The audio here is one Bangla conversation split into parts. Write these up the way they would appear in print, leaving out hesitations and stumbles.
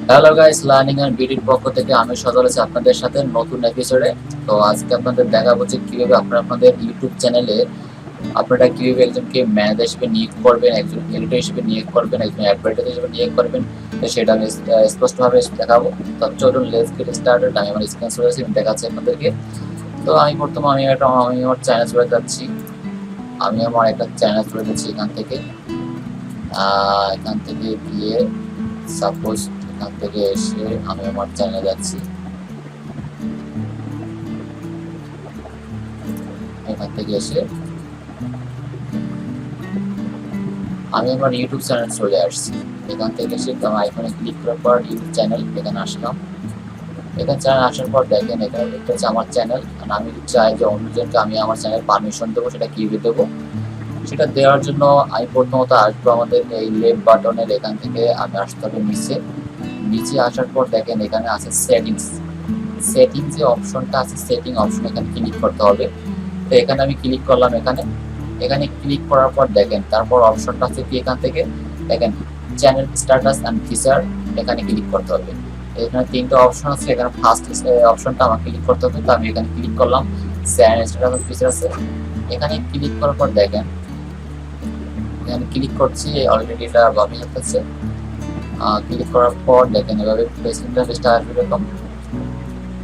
হ্যালো গাইস, লার্নিং এন্ড বিডির পক্ষ থেকে আমি সজল আছি আপনাদের সাথে নতুন এপিসোডে। তো আজকে আপনাদের দেখাবো যে কিভাবে আপনারা আপনাদের ইউটিউব চ্যানেলে আপনারা কিভাবে একজনকে ম্যানেজার হিসেবে নিয়োগ করবেন, একজন এডিটর হিসেবে নিয়োগ করবেন, একজন অ্যাডভার্টাইজার হিসেবে নিয়োগ করবেন। তো সেটা আমি স্পষ্টভাবে দেখাবো। তো চলুন লেটস গেট স্টার্টেড। আমি আমার স্ক্রিন চলে আসি, আমি দেখাচ্ছি আপনাদেরকে। তো আমি প্রথমে আমি আমার চ্যানেল চলে যাচ্ছি। আমি আমার একটা চ্যানেল চলে যাচ্ছি এখান থেকে গিয়ে সাপোজ এখান থেকে এসে আমি আমার চ্যানেলে যাচ্ছি। এখান থেকে এসে আমি আমার ইউটিউব চ্যানেল চলে আসছি। এখান থেকে এসে আইকনে ক্লিক করার পর ইউটিউব চ্যানেল এখানে আসলাম। এখানে চ্যানেল আসার পর দেখেন এখানে এটা হচ্ছে আমার চ্যানেল। আমি চাই যে অন্যজনকে আমি আমার চ্যানেল পারমিশন দেবো, সেটা কিভাবে দেবো? সেটা দেওয়ার জন্য আমি প্রথমত আসবো আমাদের এই লেফট বাটনের এখান থেকে আমি আসতে হবে নিচে আসার পর দেখেন এখানে আছে সেটিং যে অপশনটা আছে, সেটিং অপশন এখানে ক্লিক করতে হবে। তো এখানে আমি ক্লিক করলাম। এখানে ক্লিক করার পর দেখেন তারপর অপশনটা আছে কি, এখান থেকে দেখেন চ্যানেল স্ট্যাটাস অ্যান্ড ফিচার, এখানে ক্লিক করতে হবে। এখানে তিনটা অপশন আছে, এখানে ফার্স্ট অপশনটা আমাকে ক্লিক করতে হবে। তো আমি এখানে ক্লিক করলাম, চ্যানেল স্ট্যাটাস অ্যান্ড ফিচার আছে। এখানে ক্লিক করার পর দেখেন এখানে ক্লিক করছি, অলরেডি এটা ভাবে যাচ্ছে। ক্লিক করার পর দেখেন এভাবে পেজ ইন্টারফেসটা আসবে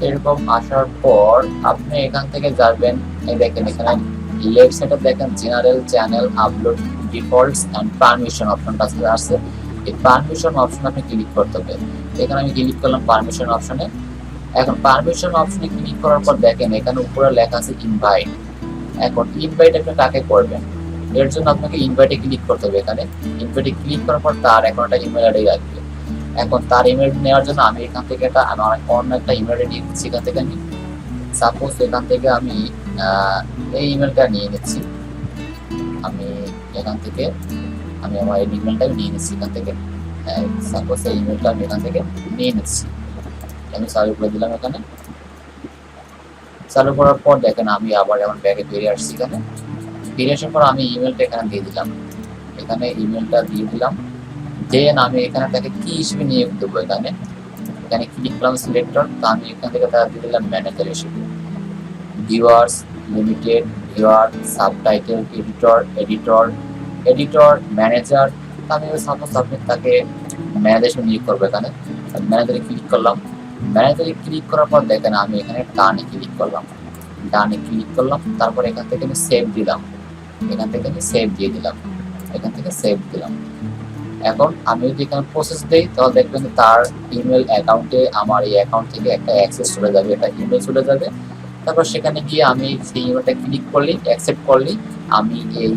এরকম আসার পর আপনি এখান থেকে যাবেন। এই দেখেন এখানে লেফট সাইডে দেখেন general channel upload defaults and permission অপশনটা আছে। এই পারমিশন অপশন আপনি ক্লিক করতে হবে। এখানে আমি ক্লিক করলাম পারমিশন অপশনে। এখন পারমিশন অপশনে ক্লিক করার পর দেখেন এখানে উপরে লেখা আছে ইনভাইট। এখন ইনভাইট আপনি কাকে করবেন, এর জন্য আপনাকে ইনভাইটে ক্লিক করতে হবে। এখানে ইনভাইটে ক্লিক করার পর তার এখন একটা ইমেল আইডি লাগবে। এখন তার ইমেল নেওয়ার জন্য আমি এখান থেকে আমার অন্য একটা ইমেল আইডি নিয়ে নিচ্ছি। এখান থেকে আমি সাপোজ এখান থেকে আমি এই ইমেলটা নিয়ে নিচ্ছি। আমি এখান থেকে আমি আমার এই ইমেলটা নিয়ে নিচ্ছি এখান থেকে। সাপোজ এই ইমেলটা আমি এখান থেকে নিয়ে নিচ্ছি। আমি চালু করে দিলাম। এখানে চালু করার পর দেখেন আমি আবার এখন ব্যাগে বেরিয়ে আসছি। এখানে ফিরে আসার পর আমি ইমেলটা এখানে দিয়ে দিলাম। এখানে ইমেলটা দিয়ে দিলাম। দেন আমি এখানে তাকে কি হিসেবে নিয়োগ দেবো, এখানে ক্লিক করলাম সিলেক্টর। তো আমি এখান থেকে তারা দিয়ে দিলাম ম্যানেজার হিসেবে। Viewers limited, viewer, subtitle, editor manager. আমি সাপোজ আপনি তাকে ম্যানেজার হিসেবে নিয়োগ করবো। এখানে ম্যানেজারে ক্লিক করলাম। ম্যানেজারে ক্লিক করার পর দেখেন আমি এখানে ডানে ক্লিক করলাম। তারপর এখান থেকে আমি সেভ দিলাম। এখান থেকে আমি সেভ দিয়ে দিলাম। এখান থেকে সেভ দিলাম। এখন আমি যদি এখানে প্রসেস দেই তাহলে দেখবেন তার ইমেল অ্যাকাউন্টে আমার এই অ্যাকাউন্ট থেকে একটা অ্যাক্সেস চলে যাবে, একটা ইমেল চলে যাবে। তারপর সেখানে গিয়ে আমি সেই ইমেলটা ক্লিক করলেই, অ্যাকসেপ্ট করলেই আমি এই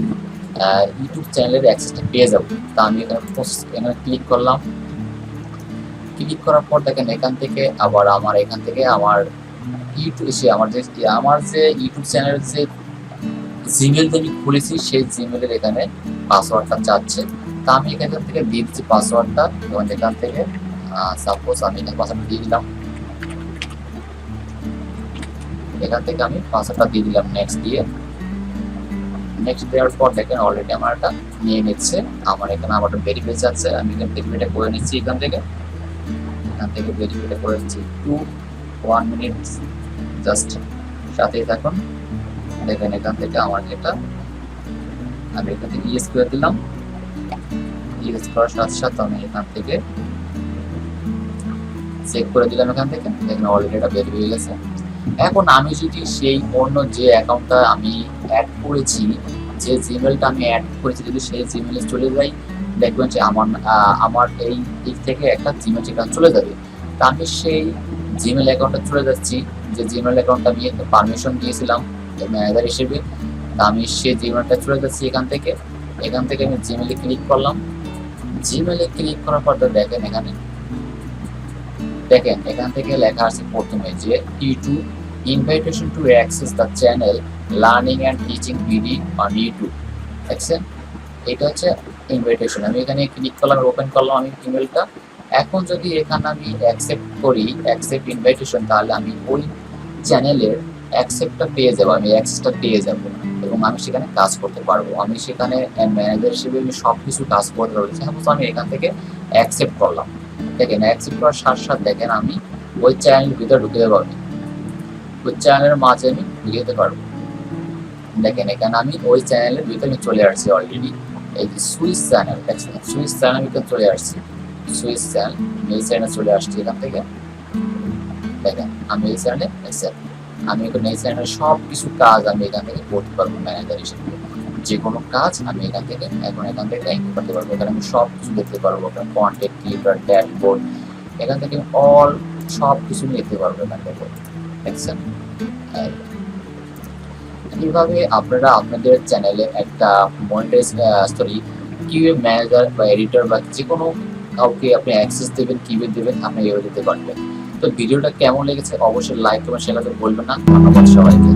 ইউটিউব চ্যানেলের অ্যাক্সেসটা পেয়ে যাব। তা আমি এখানে ক্লিক করলাম। ক্লিক করার পর দেখেন এখান থেকে আবার আমার আমার যে ইউটিউব চ্যানেলের যে জিমেল আমি খুলেছি সেই জিমেলের এখানে পাসওয়ার্ডটা চাচ্ছে। তা আমি এখান থেকে দিয়ে দিচ্ছি পাসওয়ার্ডটা। এবং এখান থেকে সাপোজ আমি এখানে পাসওয়ার্ডটা দিয়ে দিলাম। এখান থেকে আমি পাসওয়ার্ডটা দিয়ে দিলাম নেক্সট দেওয়ার পর দেখেন অলরেডি আমার এটা নিয়ে নিচ্ছে। আমার এখানে আমার ভেরিফাই চাচ্ছে, আমি এখানে ভেরিফাইটা করে নিচ্ছি। এখান থেকে ভেরিফাইটা করে নিচ্ছি 1 মিনিট জাস্ট সাথেই থাকুন। দেখেন এখান থেকে আমার যেটা আমি এখান থেকে ইয়েস করে দিলাম। ইউজ করার সাথে সাথে আমি এখান থেকে চেক করে দিলাম। এখান থেকে দেখেন অলরেডি এটা বের হয়ে গেছে। এখন আমি যদি সেই অন্য যে অ্যাকাউন্টটা আমি অ্যাড করেছি, যে জিমেলটা আমি অ্যাড করেছি, যদি সেই জিমেলে চলে যাই দেখবেন যে আমার এই দিক থেকে একটা জিমেল ঠিকানা চলে যাবে। তা আমি সেই জিমেল অ্যাকাউন্টে চলে যাচ্ছি, যে জিমেল অ্যাকাউন্টটা আমি পারমিশন দিয়েছিলাম ম্যানেজার হিসেবে। তা আমি সেই জিমেলটা চলে যাচ্ছি। এখান থেকে আমি জিমেলে ক্লিক করলাম। জিমেলে ক্লিক করার পর দেখেন এখান থেকে লেখা আছে প্রথমে যে YouTube invitation to access the channel learning and teaching video on YouTube. দেখছেন এটা হচ্ছে ইনভাইটেশন। আমি এখানে ক্লিক করলাম, ওপেন করলাম আমি ইমেলটা। এখন যদি এখানে আমি অ্যাকসেপ্ট করি, অ্যাকসেপ্ট ইনভাইটেশন, তাহলে আমি ওই চ্যানেলের অ্যাকসেপ্টটা পেয়ে যাবো, আমি অ্যাক্সেসটা পেয়ে যাবো এবং আমি সেখানে কাজ করতে পারবো। আমি সেখানে ম্যানেজার হিসেবে আমি সব কিছু কাজ করতে পারবো। সাপোজ আমি এখান থেকে অ্যাকসেপ্ট করলাম, দেখেন অ্যাকসেপ্ট করার সাথে সাথে দেখেন আমি ওই চ্যানেলের ভিতরে ঢুকে যেতে পারবো, ওই চ্যানেলের মাঝে আমি ঢুকে যেতে পারবো। দেখেন এখানে আমি ওই চ্যানেলের ভিতরে চলে আসছি অলরেডি। এই যে সুইচ চ্যানেল, দেখছেন সুইচ চ্যানেল ভিতরে চলে আসছি, সুইচ চ্যানেল এই চ্যানেলে চলে আসছি। এখান থেকে দেখেন আমি এই চ্যানেলে আমি এখানে এই চ্যানেলের সব কিছু কাজ আমি এখান থেকে করতে পারবো ম্যানেজার হিসেবে। যে কোনো কাজ আমি এখান থেকে করতে পারবো। এখানে আমি সব কিছু দেখতে পারবো, কন্টেন্ট ক্রিয়েটর, ড্যাশবোর্ড, এখান থেকে অল সব কিছু দেখতে পারবো এখান থেকে, দেখছেন। এইভাবে আপনারা আপনাদের চ্যানেলে একটা মনিটাইজ কিভাবে ম্যানেজার বা এডিটর বা যে কোনো কাউকে আপনি অ্যাক্সেস দেবেন, কিভাবে দেবেন আপনি এভাবে দিতে পারবেন। তো ভিডিওটা কেমন লেগেছে অবশ্যই লাইক কমেন্ট শেয়ার করতে বলবেন না। ধন্যবাদ সবাইকে।